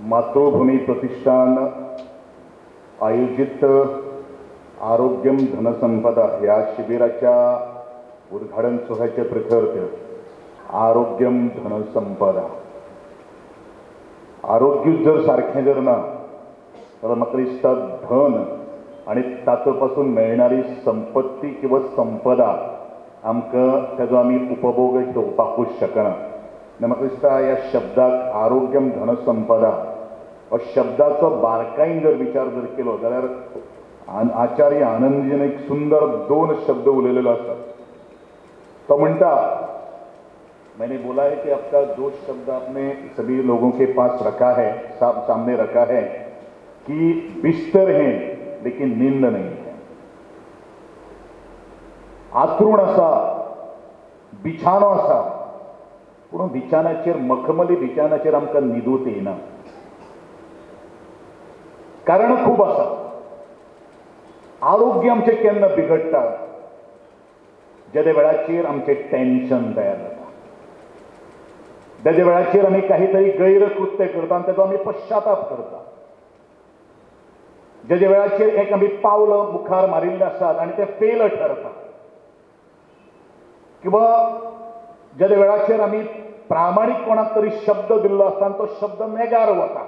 मातृभूमी प्रतिष्ठान आयोजित आरोग्यम धनसंपदा या शिबिराच्या उद्घाटन सोहळ्याचे प्रथर्थ आरोग्यम धनसंपदा आरोग्य जर सारखें जर ना जाल्यार म्हाका दिसता धन आणि तातूंपासून मेळणारी संपत्ती किंवा संपदा आमकां तेजो आमी उपभोग घेवपाकूच शकना. म्हाका दिसता ह्या शब्दाक आरोग्यम धनसंपदा हो शब्दाचो बारकायेन जर विचार जर केलो जाल्यार आचार्य आनंदजीन एक सुंदर 2 शब्द उलयलेलो आसा. तो म्हणटा, मैंने बोला है कि आपका 2 शब्द आपने सभी लोगों के पास रखा है, सामने रखा है कि बिस्तर है लेकिन नींद नहीं है. आथरूण आसा, बिछानो आसा, पूण बिछाण्याचेर मखमली बिछाण्याचेर आमकां न्हिदूच येना. कारण खूब आसा. आरोग्य आमचें केन्ना बिगडटा? ज्या वेळाचेर आमचें टेन्शन तयार जाता, ज्या वेळाचेर आमी काहीतरी गैरकृत्य करता आनी ताचो आमी पश्चाताप करता, ज्या वेळाचेर एक आमी पावलं मुखार मारिल्लें आसात आनी तें फेल ठरता, किंवा ज्या वेळाचेर आमी प्रामाणीक कोणाक तरी शब्द दिल्लो आसता आनी तो शब्द नेगार वता,